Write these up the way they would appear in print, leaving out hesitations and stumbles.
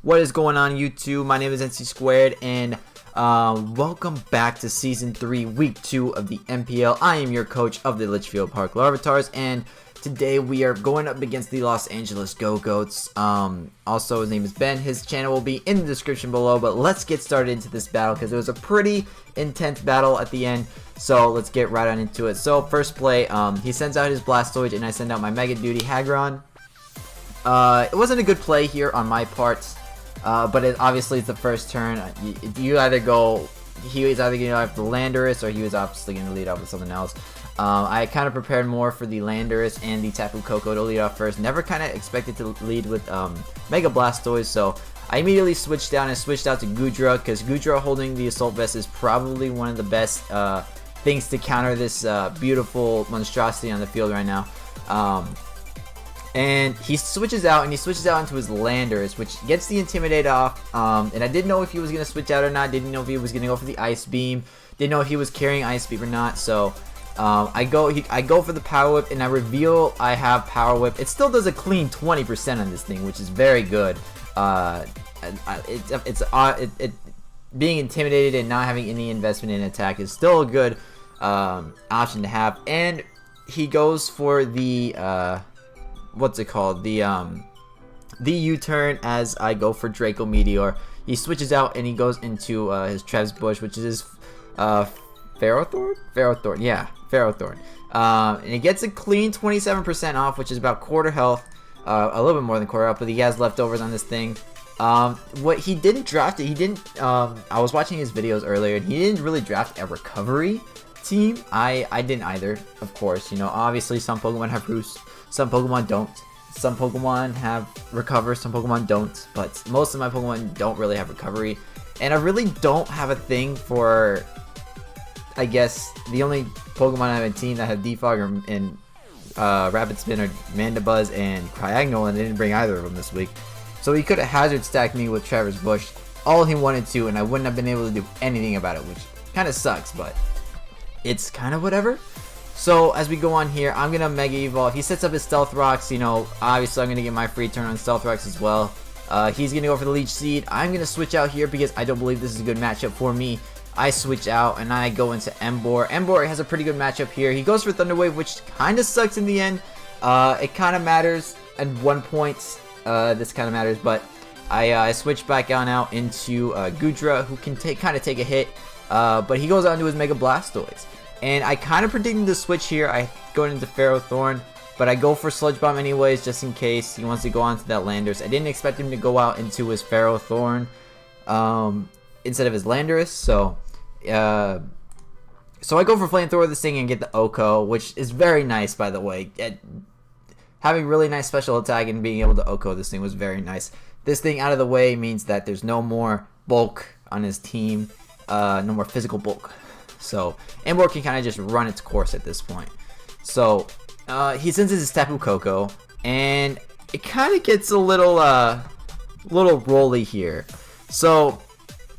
What is going on, YouTube? My name is NC Squared, and welcome back to Season 3, Week 2 of the NPL. I am your coach of the Litchfield Park Larvitars, and today we are going up against the Los Angeles Gogoats. Also, his name is Ben. His channel will be in the description below, but let's get started into this battle because it was a pretty intense battle at the end. So let's get right on into it. So first play, he sends out his Blastoise, and I send out my Mega Duty Hagron. It wasn't a good play here on my part. But obviously it's the first turn. You either go, he was either going to have the Landorus, or he was obviously going to lead off with something else. I kind of prepared more for the Landorus and the Tapu Koko to lead off first. Never kind of expected to lead with Mega Blastoise, so I immediately switched down and switched out to Goodra, because Goodra holding the Assault Vest is probably one of the best things to counter this beautiful monstrosity on the field right now. And he switches out into his Landorus, which gets the Intimidate off. And I didn't know if he was going to switch out or not. Didn't know if he was going to go for the Ice Beam. Didn't know if he was carrying Ice Beam or not. So I go for the Power Whip, and I reveal I have Power Whip. It still does a clean 20% on this thing, which is very good. Being intimidated and not having any investment in attack is still a good option to have. And he goes for the what's it called, the U-turn as I go for Draco Meteor. He switches out and he goes into his Trev's Bush, which is his Ferrothorn, yeah, Ferrothorn. And he gets a clean 27% off, which is about quarter health, a little bit more than quarter health, but he has leftovers on this thing. What he didn't draft, I was watching his videos earlier, and he didn't really draft a recovery team. I didn't either, of course. You know, obviously some Pokemon have Roost, some Pokemon don't. Some Pokemon have Recover, some Pokemon don't. But most of my Pokemon don't really have Recovery. And I really don't have a thing for, I guess, the only Pokemon I have in team that have Defog and Rapid Spin are Mandibuzz and Cryogonal, and I didn't bring either of them this week. So he could have hazard stacked me with Traverse Bush all he wanted to, and I wouldn't have been able to do anything about it, which kind of sucks, but it's kind of whatever. So as we go on here, I'm going to Mega Evolve. He sets up his Stealth Rocks. You know, obviously I'm going to get my free turn on Stealth Rocks as well. He's going to go for the Leech Seed. I'm going to switch out here because I don't believe this is a good matchup for me. I switch out and I go into Emboar. Emboar has a pretty good matchup here. He goes for Thunder Wave, which kind of sucks in the end. It kind of matters at one point. This kind of matters, but I switch back out into Goodra, who can kind of take a hit. But he goes out into his Mega Blastoise. And I kind of predicted the switch here. I go into Ferrothorn, but I go for Sludge Bomb anyways, just in case he wants to go on to that Landorus. I didn't expect him to go out into his Ferrothorn instead of his Landorus, so I go for Flamethrower this thing and get the Oko, which is very nice, by the way. Having really nice special attack and being able to Oko this thing was very nice. This thing out of the way means that there's no more bulk on his team, no more physical bulk. So Emboar can kind of just run its course at this point. So he sends his Tapu Koko, and it kind of gets a little rolly here. So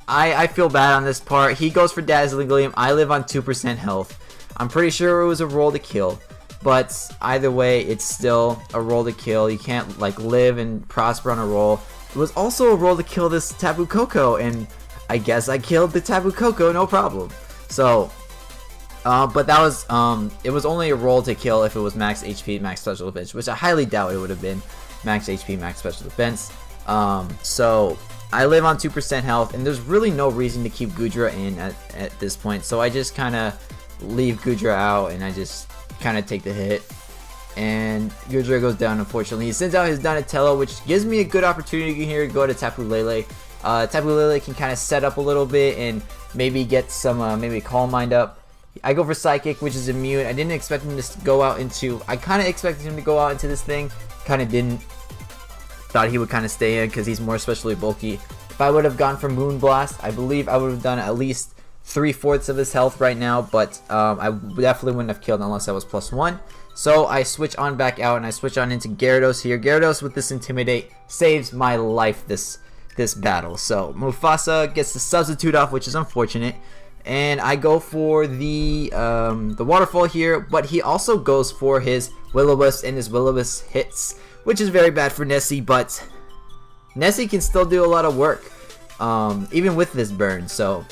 I feel bad on this part. He goes for Dazzling Gleam. I live on 2% health. I'm pretty sure it was a roll to kill, but either way, it's still a roll to kill. You can't like live and prosper on a roll. It was also a roll to kill this Tapu Koko, and I guess I killed the Tapu Koko, no problem. So, but that was, it was only a roll to kill if it was max HP, max special defense, which I highly doubt it would have been max HP, max special defense. So I live on 2% health, and there's really no reason to keep Goodra in at this point. So I just kind of leave Goodra out, and I just kind of take the hit. And Goodra goes down, unfortunately. He sends out his Donatello, which gives me a good opportunity here to go to Tapu Lele. Tapu Lele can kind of set up a little bit and maybe get some, maybe Calm Mind up. I go for Psychic, which is immune. I didn't expect him to go out into, I kind of expected him to go out into this thing. Kind of didn't. Thought he would kind of stay in because he's more especially bulky. If I would have gone for Moonblast, I believe I would have done at least 3/4 of his health right now, but I definitely wouldn't have killed unless I was +1. So I switch on back out and I switch on into Gyarados here. Gyarados with this Intimidate saves my life this battle. So Mufasa gets the substitute off, which is unfortunate, and I go for the waterfall here, but he also goes for his Will-O-Wisp, and his Will-O-Wisp hits, which is very bad for Nessie, but Nessie can still do a lot of work, even with this burn. So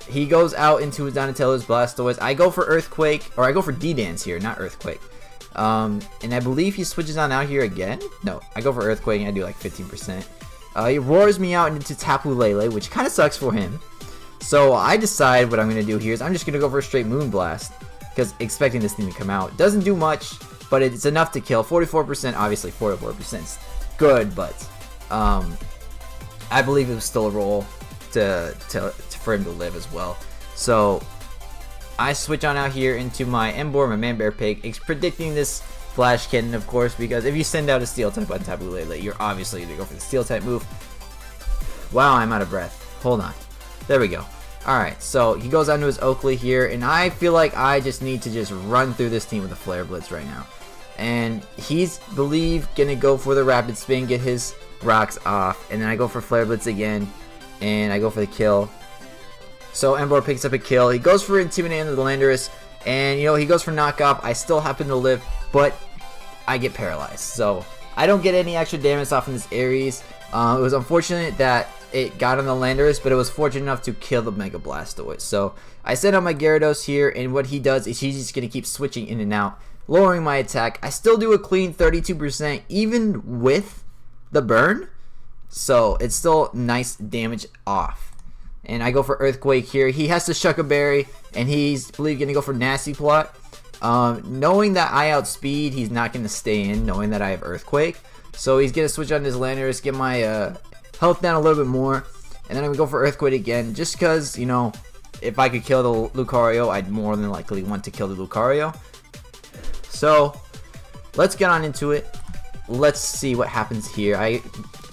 he goes out into his Donatello's Blastoise. I go for Earthquake, or I go for D-Dance here, not Earthquake. And I believe he switches on out here again. No, I go for Earthquake and I do like 15%. He roars me out into Tapu Lele, which kind of sucks for him. So I decide what I'm going to do here is I'm just going to go for a straight Moonblast, because expecting this thing to come out. Doesn't do much, but it's enough to kill. 44%, obviously 44% is good, but I believe it was still a roll for him to live as well. So I switch on out here into my Emboar, my Man-Bear Pig. It's predicting this Flash Kitten, of course, because if you send out a Steel type on Tapu Lele, you're obviously going to go for the Steel type move. Wow, I'm out of breath. Hold on. There we go. Alright, so he goes on to his Oakley here, and I feel like I just need to just run through this team with a Flare Blitz right now. And he's, believe, gonna go for the Rapid Spin, get his rocks off, and then I go for Flare Blitz again, and I go for the kill. So Emboar picks up a kill. He goes for Intimidate into the Landorus, and you know, he goes for Knock Off. I still happen to live, but I get paralyzed. So I don't get any extra damage off in this Aries. It was unfortunate that it got on the Landorus, but it was fortunate enough to kill the Mega Blastoise. So I send out my Gyarados here, and what he does is he's just going to keep switching in and out, lowering my attack. I still do a clean 32% even with the burn, so it's still nice damage off. And I go for Earthquake here. He has to Shuck a Berry, and he's, I believe, going to go for Nasty Plot. Knowing that I outspeed, he's not going to stay in, knowing that I have Earthquake. So he's going to switch on his Landorus, get my health down a little bit more, and then I'm going to go for Earthquake again, just because, you know, if I could kill the Lucario, I'd more than likely want to kill the Lucario. So let's get on into it. Let's see what happens here. I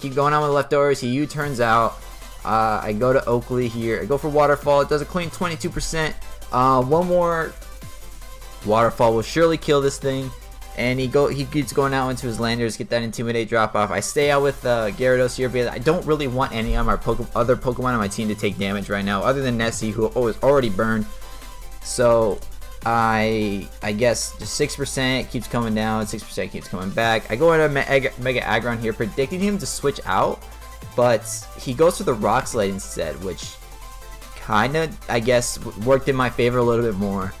keep going on with leftovers. He U-turns out. I go to Oakley here. I go for Waterfall. It does a clean 22%. One more Waterfall will surely kill this thing. And he keeps going out into his Landers, get that Intimidate drop off. I stay out with Gyarados here because I don't really want any of my other Pokemon on my team to take damage right now, other than Nessie, who is already burned. So I guess just 6% keeps coming down, 6% keeps coming back. I go into Mega Aggron here, predicting him to switch out, but he goes for the Rock Slide instead, which kind of, I guess, worked in my favor a little bit more.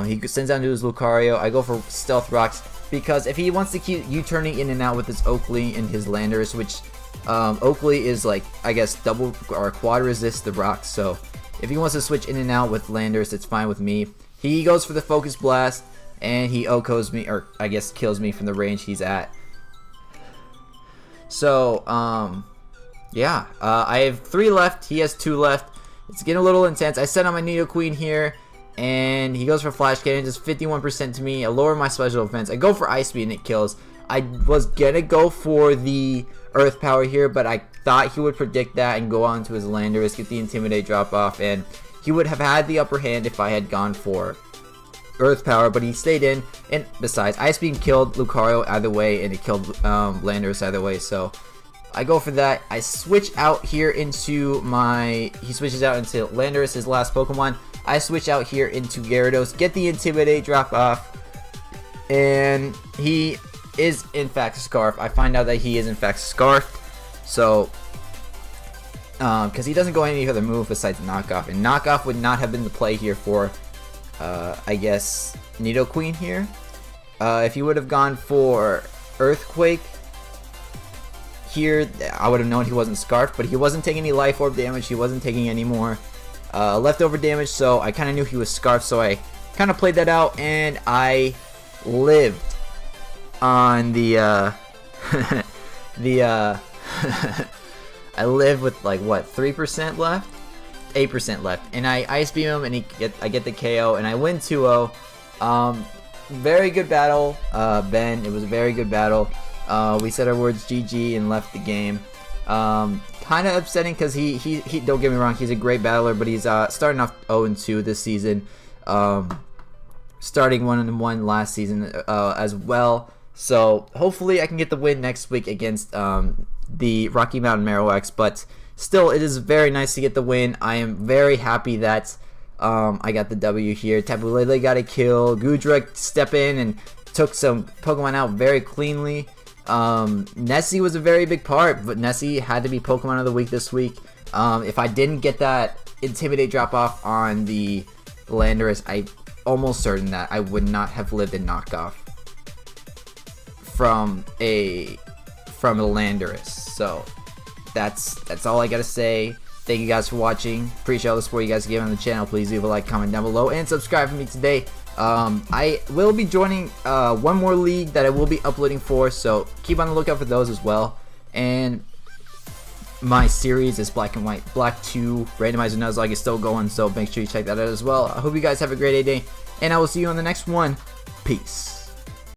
He sends out to his Lucario. I go for Stealth Rocks because if he wants to keep U-turning in and out with his Oakley and his Landorus, which Oakley is like, I guess, double or quad resist the rocks. So if he wants to switch in and out with Landorus, it's fine with me. He goes for the Focus Blast and he OHKOs me, or I guess kills me from the range he's at. So yeah, I have 3 left. He has 2 left. It's getting a little intense. I set on my Nidoqueen here. And he goes for Flash Cannon, just 51% to me. I lower my special defense. I go for Ice Speed and it kills. I was gonna go for the Earth Power here, but I thought he would predict that and go on to his Landorus, get the Intimidate drop off, and he would have had the upper hand if I had gone for Earth Power, but he stayed in. And besides, Ice Beam killed Lucario either way, and it killed Landorus either way, so I go for that. I switch out here into he switches out into Landorus, his last Pokemon. I switch out here into Gyarados, get the Intimidate drop off, and he is in fact Scarf. I find out that he is in fact Scarfed, so because he doesn't go any other move besides Knock Off, and Knock Off would not have been the play here for I guess Nidoqueen here. If he would have gone for Earthquake here, I would have known he wasn't Scarfed, but he wasn't taking any Life Orb damage, he wasn't taking any more leftover damage, so I kind of knew he was Scarfed, so I kind of played that out, and I lived on the I lived with like what, 3% left, 8% left, and I Ice Beam him, and I get the KO, and I win 2-0. Very good battle, Ben. It was a very good battle. We said our words GG and left the game. Kind of upsetting because he don't get me wrong, he's a great battler, but he's starting off 0-2 this season, starting 1-1 last season as well. So hopefully I can get the win next week against the Rocky Mountain Marowaks, but still, it is very nice to get the win. I am very happy that I got the W here. Tapu Lele got a kill. Goodra stepped in and took some Pokemon out very cleanly. Nessie was a very big part, but Nessie had to be Pokemon of the Week this week. If I didn't get that Intimidate drop off on the Landorus, I'm almost certain that I would not have lived a knockoff from a Landorus. So that's all I gotta say. Thank you guys for watching. Appreciate all the support you guys give on the channel. Please leave a like, comment down below, and subscribe for me today. I will be joining one more league that I will be uploading for, so keep on the lookout for those as well. And my series is Black and White Black 2 Randomizer Nuzlocke is still going, so make sure you check that out as well. I hope you guys have a great day, and I will see you on the next one. Peace.